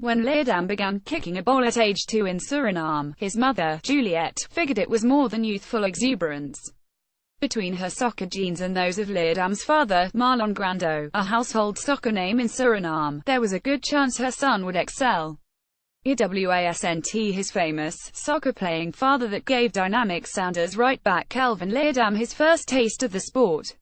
When Leerdam began kicking a ball at age 2 in Suriname, his mother, Juliet, figured it was more than youthful exuberance. Between her soccer genes and those of Leerdam's father, Marlon Grando, a household soccer name in Suriname, there was a good chance her son would excel. Wasn't his famous, soccer-playing father that gave dynamic Sounders right back Kelvin Leerdam his first taste of the sport.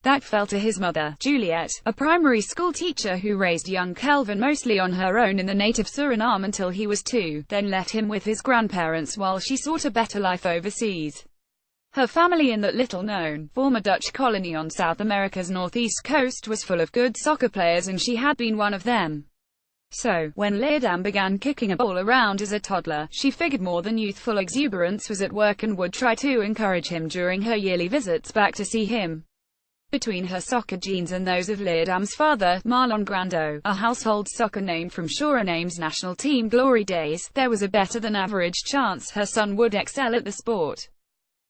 That fell to his mother, Juliet, a primary school teacher who raised young Kelvin mostly on her own in the native Suriname until he was 2, then left him with his grandparents while she sought a better life overseas. Her family in that little-known, former Dutch colony on South America's northeast coast was full of good soccer players and she had been one of them. So, when Leerdam began kicking a ball around as a toddler, she figured more than youthful exuberance was at work and would try to encourage him during her yearly visits back to see him. Between her soccer genes and those of Leerdam's father, Marlon Grando, a household soccer name from Suriname's national team glory days, there was a better-than-average chance her son would excel at the sport.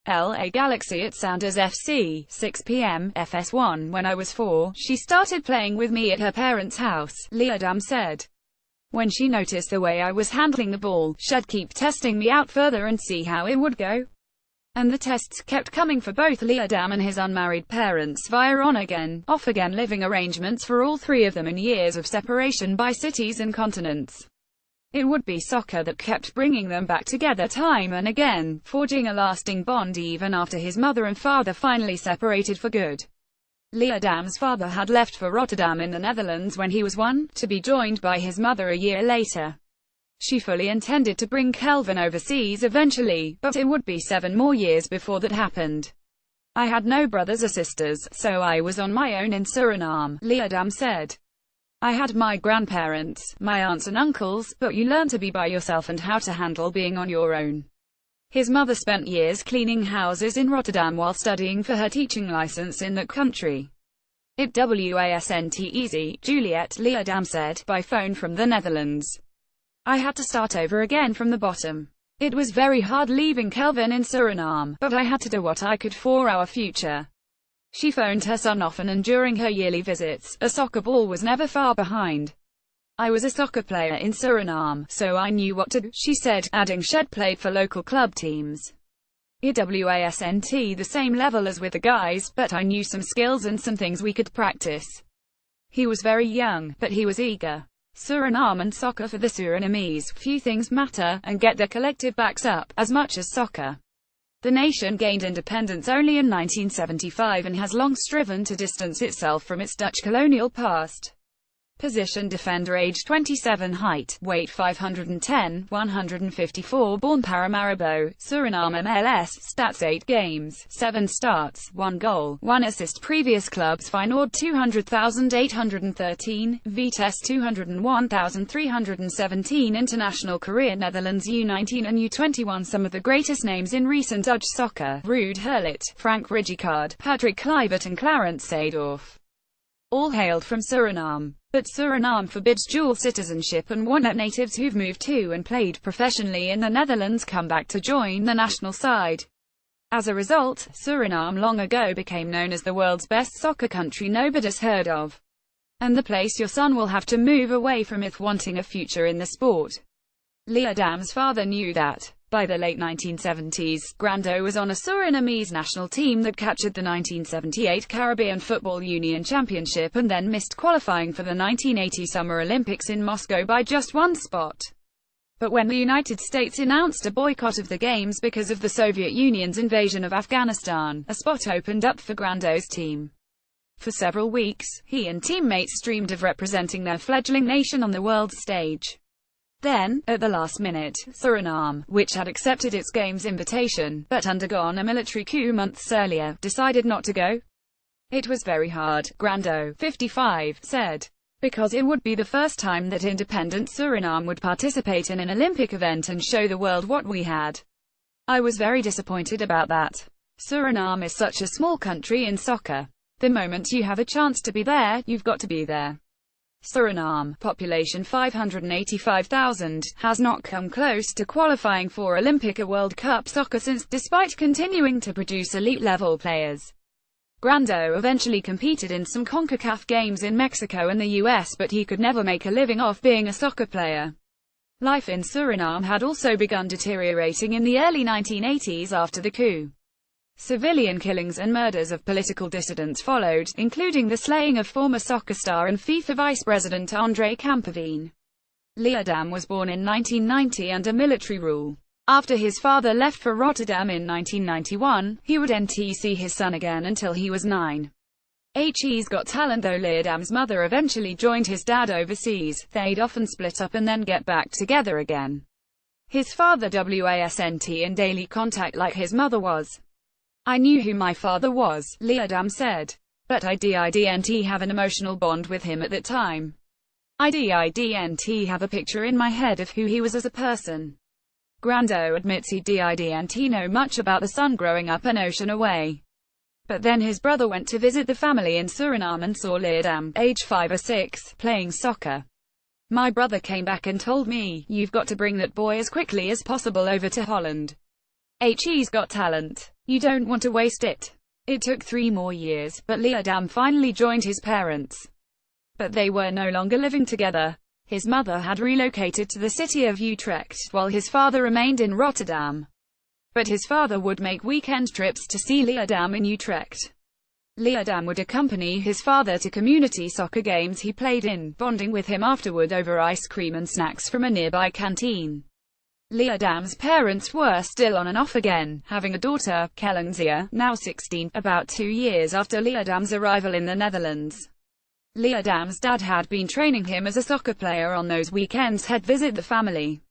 LA Galaxy at Sounders FC, 6 p.m, FS1. When I was 4, she started playing with me at her parents' house, Leerdam said. When she noticed the way I was handling the ball, she'd keep testing me out further and see how it would go. And the tests kept coming for both Leerdam and his unmarried parents via on-again, off-again living arrangements for all three of them in years of separation by cities and continents. It would be soccer that kept bringing them back together time and again, forging a lasting bond even after his mother and father finally separated for good. Leerdam's father had left for Rotterdam in the Netherlands when he was 1, to be joined by his mother a year later. She fully intended to bring Kelvin overseas eventually, but it would be 7 more years before that happened. I had no brothers or sisters, so I was on my own in Suriname, Leerdam said. I had my grandparents, my aunts and uncles, but you learn to be by yourself and how to handle being on your own. His mother spent years cleaning houses in Rotterdam while studying for her teaching license in that country. It wasn't easy, Juliet, Leerdam said, by phone from the Netherlands. I had to start over again from the bottom. It was very hard leaving Kelvin in Suriname, but I had to do what I could for our future. She phoned her son often and during her yearly visits, a soccer ball was never far behind. I was a soccer player in Suriname, so I knew what to do, she said, adding she'd played for local club teams. It wasn't the same level as with the guys, but I knew some skills and some things we could practice. He was very young, but he was eager. Suriname and soccer for the Surinamese, few things matter, and get their collective backs up, as much as soccer. The nation gained independence only in 1975 and has long striven to distance itself from its Dutch colonial past. Position defender, age 27, height, weight 510, 154, born Paramaribo, Suriname MLS, stats 8 games, 7 starts, 1 goal, 1 assist. Previous clubs: Feyenoord 200,813, Vitesse 201,317. International career: Netherlands U19 and U21. Some of the greatest names in recent Dutch soccer: Ruud Gullit, Frank Rijkaard, Patrick Kluivert and Clarence Seedorf. All hailed from Suriname. But Suriname forbids dual citizenship and won't let natives who've moved to and played professionally in the Netherlands come back to join the national side. As a result, Suriname long ago became known as the world's best soccer country nobody's heard of. And the place your son will have to move away from if wanting a future in the sport. Leerdam's father knew that. By the late 1970s, Grando was on a Surinamese national team that captured the 1978 Caribbean Football Union Championship and then missed qualifying for the 1980 Summer Olympics in Moscow by just 1 spot. But when the United States announced a boycott of the Games because of the Soviet Union's invasion of Afghanistan, a spot opened up for Grando's team. For several weeks, he and teammates dreamed of representing their fledgling nation on the world stage. Then, at the last minute, Suriname, which had accepted its Games invitation, but undergone a military coup months earlier, decided not to go. It was very hard, Grando, 55, said. Because it would be the first time that independent Suriname would participate in an Olympic event and show the world what we had. I was very disappointed about that. Suriname is such a small country in soccer. The moment you have a chance to be there, you've got to be there. Suriname, population 585,000, has not come close to qualifying for Olympic or World Cup soccer since, despite continuing to produce elite-level players. Grando eventually competed in some CONCACAF games in Mexico and the US, but he could never make a living off being a soccer player. Life in Suriname had also begun deteriorating in the early 1980s after the coup. Civilian killings and murders of political dissidents followed, including the slaying of former soccer star and FIFA vice president André Campavine. Leerdam was born in 1990 under military rule. After his father left for Rotterdam in 1991, he wouldn't see his son again until he was 9. He's got talent though. Leerdam's mother eventually joined his dad overseas. They'd often split up and then get back together again. His father wasn't in daily contact like his mother was. I knew who my father was, Leerdam said. But I didn't have an emotional bond with him at that time. I didn't have a picture in my head of who he was as a person. Grando admits he didn't know much about the son growing up an ocean away. But then his brother went to visit the family in Suriname and saw Leerdam, age 5 or 6, playing soccer. My brother came back and told me, "You've got to bring that boy as quickly as possible over to Holland. He's got talent. You don't want to waste it." It took 3 more years, but Leerdam finally joined his parents. But they were no longer living together. His mother had relocated to the city of Utrecht, while his father remained in Rotterdam. But his father would make weekend trips to see Leerdam in Utrecht. Leerdam would accompany his father to community soccer games he played in, bonding with him afterward over ice cream and snacks from a nearby canteen. Leerdam's parents were still on and off again, having a daughter, Kelvin, now 16, about 2 years after Leerdam's arrival in the Netherlands. Leerdam's dad had been training him as a soccer player on those weekends he'd visit the family.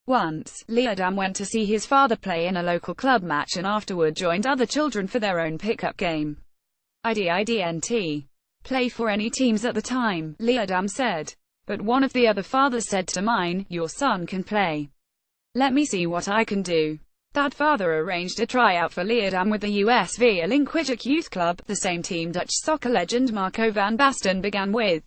Once, Leerdam went to see his father play in a local club match and afterward joined other children for their own pickup game. I didn't play for any teams at the time, Leerdam said. But one of the other fathers said to mine, "Your son can play. Let me see what I can do." That father arranged a tryout for Leerdam with the USV Linquijak Youth Club, the same team Dutch soccer legend Marco van Basten began with.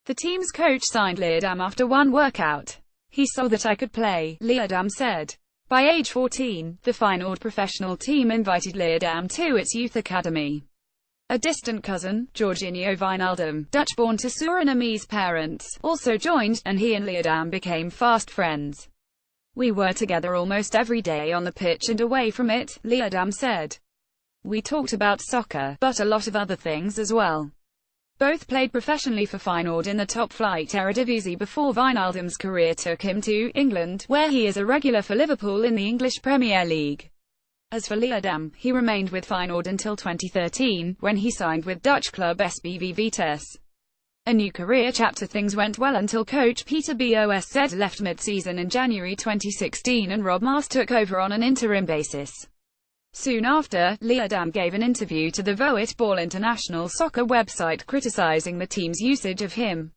The team's coach signed Leerdam after one workout. "He saw that I could play," Leerdam said. By age 14, the Feyenoord professional team invited Leerdam to its youth academy. A distant cousin, Jorginho Wijnaldum, Dutch-born to Surinamese parents, also joined, and he and Leerdam became fast friends. "We were together almost every day on the pitch and away from it," Leerdam said. "We talked about soccer, but a lot of other things as well." Both played professionally for Feyenoord in the top-flight Eredivisie before Wijnaldum's career took him to England, where he is a regular for Liverpool in the English Premier League. As for Leerdam, he remained with Feyenoord until 2013, when he signed with Dutch club SBV Vitesse. A new career chapter. Things went well until coach Peter Bosz left mid-season in January 2016 and Rob Maas took over on an interim basis. Soon after, Leerdam gave an interview to the Voetbal International soccer website criticizing the team's usage of him.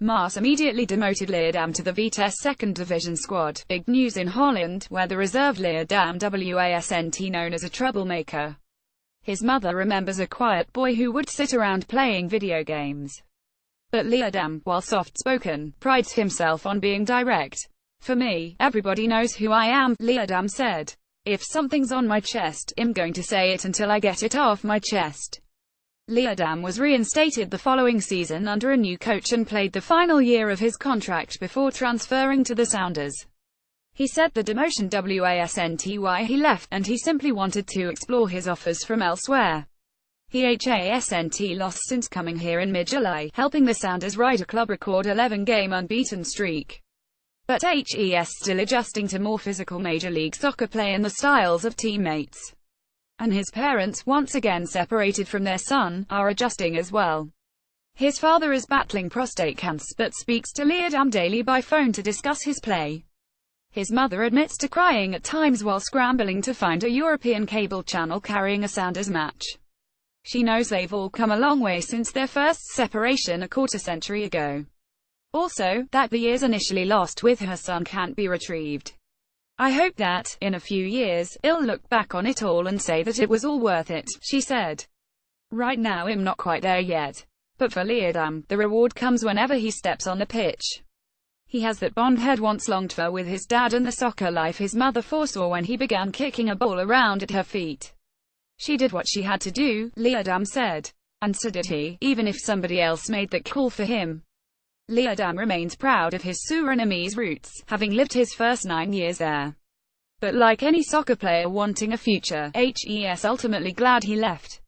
Maas immediately demoted Leerdam to the Vitesse second division squad. Big news in Holland, where the reserved Leerdam wasn't known as a troublemaker. His mother remembers a quiet boy who would sit around playing video games. But Leerdam, while soft-spoken, prides himself on being direct. "For me, everybody knows who I am," Leerdam said. "If something's on my chest, I'm going to say it until I get it off my chest." Leerdam was reinstated the following season under a new coach and played the final year of his contract before transferring to the Sounders. He said the demotion wasn't why he left, and he simply wanted to explore his offers from elsewhere. He hasn't lost since coming here in mid-July, helping the Sounders ride a club-record 11-game unbeaten streak. But he's still adjusting to more physical Major League Soccer play and the styles of teammates. And his parents, once again separated from their son, are adjusting as well. His father is battling prostate cancer, but speaks to Leerdam daily by phone to discuss his play. His mother admits to crying at times while scrambling to find a European cable channel carrying a Sounders match. She knows they've all come a long way since their first separation a quarter-century ago. Also, that the years initially lost with her son can't be retrieved. "I hope that, in a few years, he'll look back on it all and say that it was all worth it," she said. "Right now I'm not quite there yet. But for Leerdam, the reward comes whenever he steps on the pitch. He has that bond he'd once longed for with his dad and the soccer life his mother foresaw when he began kicking a ball around at her feet." She did what she had to do, Leerdam said. And so did he, even if somebody else made that call for him. Leerdam remains proud of his Surinamese roots, having lived his first 9 years there. But like any soccer player wanting a future, he's ultimately glad he left.